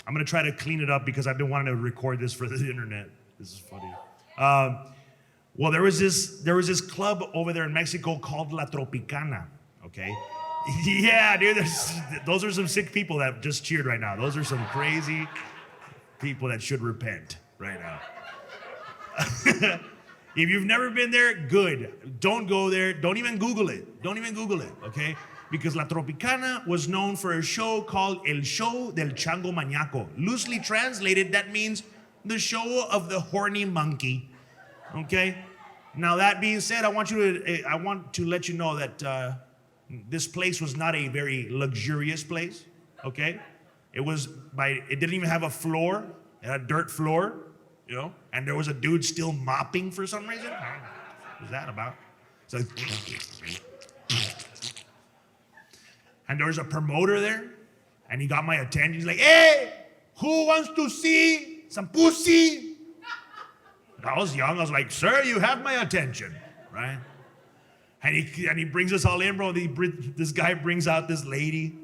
I'm gonna try to clean it up because I've been wanting to record this for the internet. This is funny. Well, there was this club over there in Mexico called La Tropicana. Okay. Yeah, dude. Those are some sick people that just cheered right now. Those are some crazy people that should repent right now. If you've never been there, good. Don't go there. Don't even Google it. Don't even Google it, okay? Because La Tropicana was known for a show called El Show del Chango Maniaco. Loosely translated, that means the show of the horny monkey, okay? Now that being said, I want to let you know that this place was not a very luxurious place, okay? It didn't even have a floor. It had a dirt floor. You know, and there was a dude still mopping for some reason. What was that about? So, and there was a promoter there, and he got my attention. He's like, "Hey, who wants to see some pussy?" I was young. I was like, "Sir, you have my attention, right?" And he brings us all in, bro. This guy brings out this lady,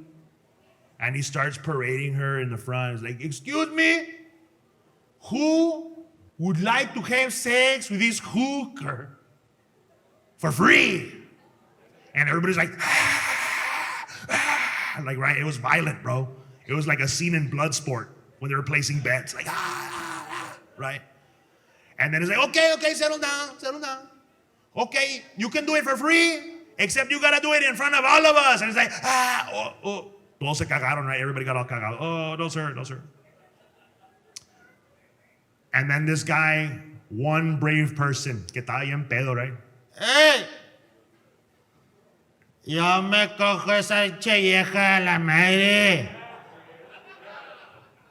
and he starts parading her in the front. He's like, "Excuse me, who would like to have sex with this hooker for free?" And everybody's like, like, right? It was violent, bro. It was like a scene in Bloodsport when they were placing bets, like, right? And then it's like, okay, settle down. Okay, you can do it for free, except you gotta do it in front of all of us. And it's like, todos se cagaron, right? Everybody got all cagado. Oh, no, sir. And then this guy, one brave person, que estaba bien pedo, right? Hey! Yo me cojo esa vieja a la madre.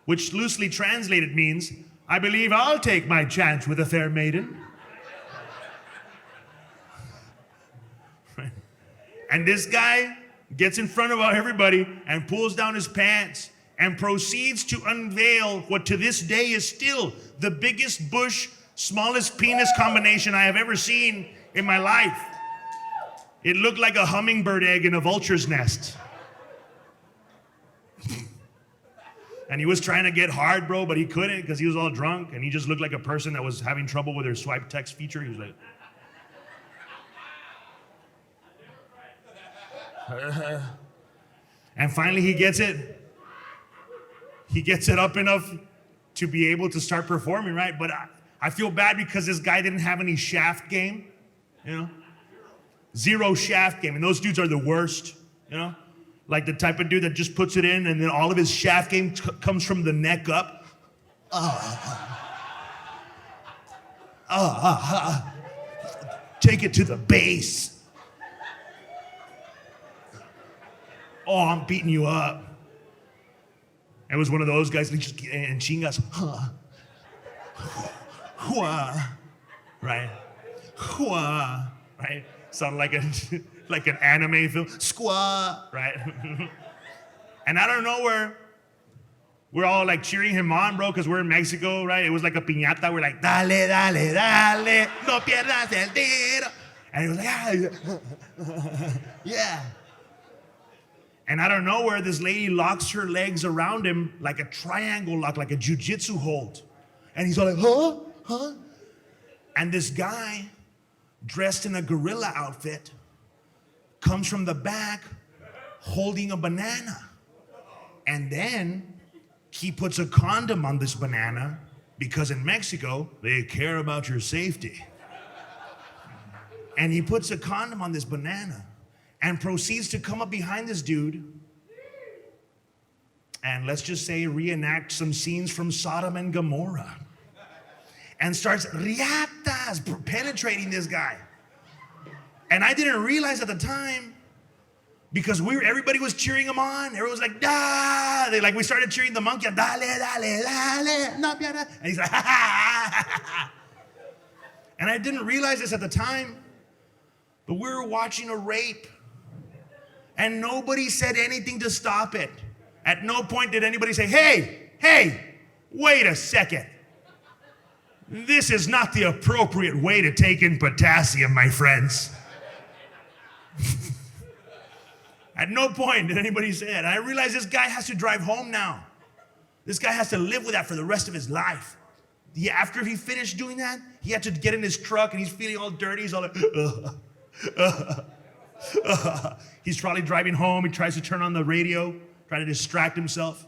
Which loosely translated means, I believe I'll take my chance with a fair maiden. And this guy gets in front of everybody and pulls down his pants and proceeds to unveil what to this day is still the biggest bush, smallest penis combination I have ever seen in my life. It looked like a hummingbird egg in a vulture's nest. And he was trying to get hard, bro, but he couldn't because he was all drunk, and he just looked like a person that was having trouble with their swipe text feature. He was like... And finally he gets it. He gets it up enough to be able to start performing, right? But I feel bad because this guy didn't have any shaft game, you know? Zero shaft game, and those dudes are the worst, you know? Like the type of dude that just puts it in and then all of his shaft game comes from the neck up. Take it to the base. Oh, I'm beating you up. It was one of those guys, and chingas, right? Right? Sound like an anime film, squaw, right? And out of nowhere, we're all like cheering him on, bro, because we're in Mexico, right? It was like a piñata. We're like, dale, no pierdas el tiro. And he was like, yeah. And out of nowhere, this lady locks her legs around him like a triangle lock, like a jujitsu hold. And he's all like, huh? And this guy, dressed in a gorilla outfit, comes from the back holding a banana. And then he puts a condom on this banana because in Mexico, they care about your safety. And he puts a condom on this banana and proceeds to come up behind this dude and let's just say reenact some scenes from Sodom and Gomorrah and starts riatas penetrating this guy. And I didn't realize at the time because everybody was cheering him on. Everyone was like, da! We started cheering the monkey, dale, no pierda. And he's like, ha. And I didn't realize this at the time, but we were watching a rape. And nobody said anything to stop it. At no point did anybody say, hey, wait a second. This is not the appropriate way to take in potassium, my friends. At no point did anybody say it. I realize this guy has to drive home now. This guy has to live with that for the rest of his life. After he finished doing that, he had to get in his truck and he's feeling all dirty. He's all like, he's probably driving home. He tries to turn on the radio, trying to distract himself.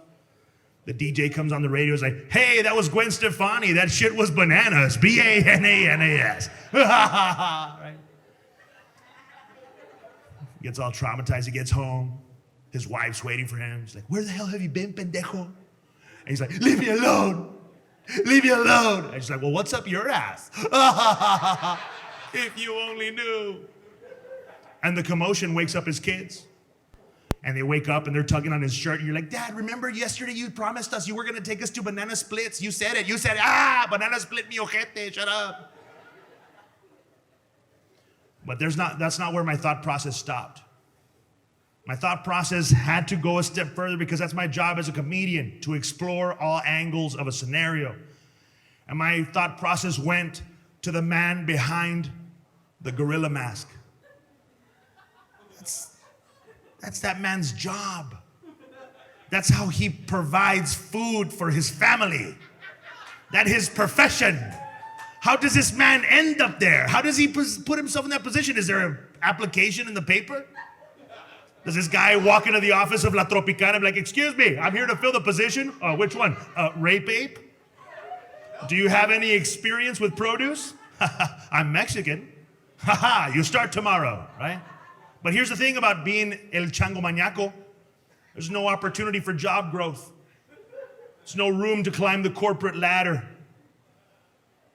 The DJ comes on the radio, is like, hey, that was Gwen Stefani. That shit was bananas. B-A-N-A-N-A-S. Right? He gets all traumatized. He gets home. His wife's waiting for him. She's like, where the hell have you been, pendejo? And he's like, leave me alone. Leave me alone. And she's like, well, what's up your ass? If you only knew. And the commotion wakes up his kids. And they wake up and they're tugging on his shirt. And you're like, Dad, remember yesterday you promised us you were going to take us to Banana Splits. You said it. You said, Banana Split mi ojete. Shut up. But that's not where my thought process stopped. My thought process had to go a step further because that's my job as a comedian, to explore all angles of a scenario. And my thought process went to the man behind the gorilla mask. That's that man's job. That's how he provides food for his family. That's his profession. How does this man end up there? How does he put himself in that position? Is there an application in the paper? Does this guy walk into the office of La Tropicana and be like, excuse me, I'm here to fill the position? Which one? Rape ape? Do you have any experience with produce? I'm Mexican. You start tomorrow, right? But here's the thing about being el Chango Maniaco. There's no opportunity for job growth. There's no room to climb the corporate ladder.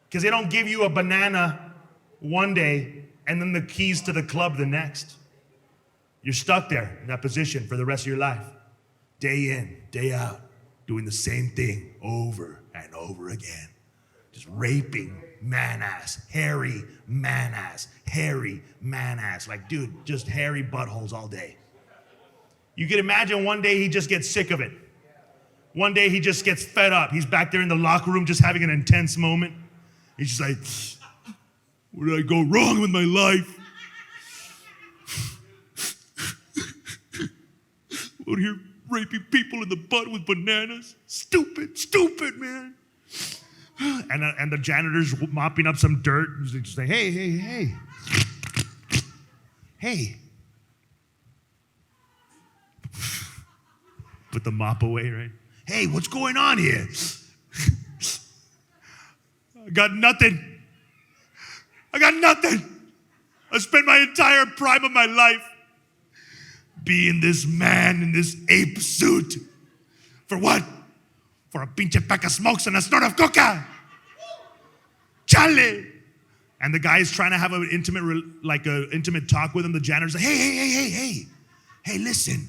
Because they don't give you a banana one day and then the keys to the club the next. You're stuck there in that position for the rest of your life. Day in, day out, doing the same thing over and over again. Just raping man-ass, hairy man-ass, hairy man-ass. Like, dude, just hairy buttholes all day. You can imagine one day he just gets sick of it. One day he just gets fed up. He's back there in the locker room just having an intense moment. He's just like, where did I go wrong with my life? Out here raping people in the butt with bananas. Stupid, man. And the janitor's mopping up some dirt. He's just like, hey. Put the mop away, right? Hey, what's going on here? I got nothing. I spent my entire prime of my life being this man in this ape suit. For what? For a pinche pack of smokes and a snort of coca. Chale. And the guy is trying to have an intimate talk with him. The janitor's like, hey, listen.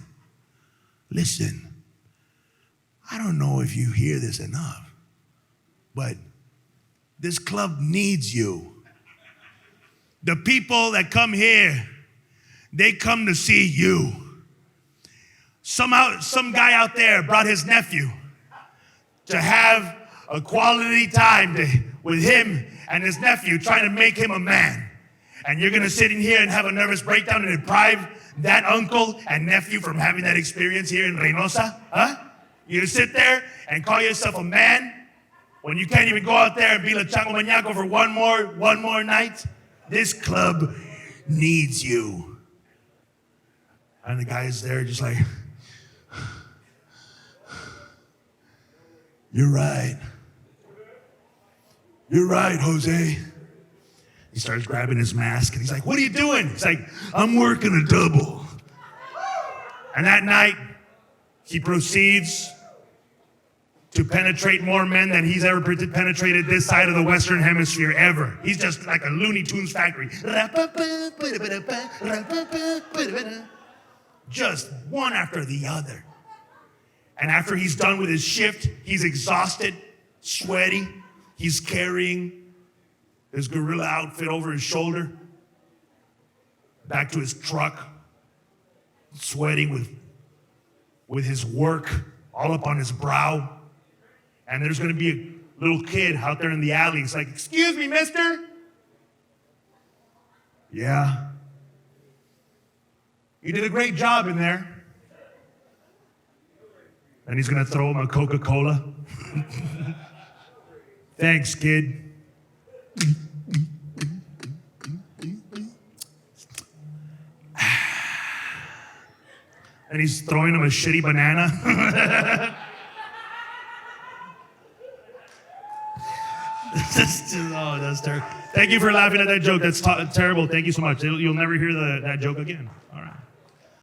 I don't know if you hear this enough, but this club needs you. The people that come here, they come to see you. Somehow, some guy out there brought his nephew to have a quality time with him and his nephew, trying to make him a man. And you're gonna sit in here and have a nervous breakdown and deprive that uncle and nephew from having that experience here in Reynosa? Huh? You're gonna sit there and call yourself a man when you can't even go out there and be La Chango Maniaco for one more night? This club needs you. And the guy's there just like, You're right, Jose. He starts grabbing his mask and he's like, what are you doing? He's like, I'm working a double. And that night, he proceeds to penetrate more men than he's ever penetrated this side of the Western Hemisphere ever. He's just like a Looney Tunes factory. Just one after the other. And after he's done with his shift, he's exhausted, sweaty. He's carrying his gorilla outfit over his shoulder, back to his truck, sweating with his work all up on his brow. And there's gonna be a little kid out there in the alley. It's like, excuse me, mister? Yeah. You did a great job in there. And he's gonna throw him a Coca-Cola. Thanks, kid. And he's throwing him a shitty banana. Oh, that's terrible. Thank you for laughing at that joke. That's terrible. Thank you so much. You'll never hear that joke again. All right.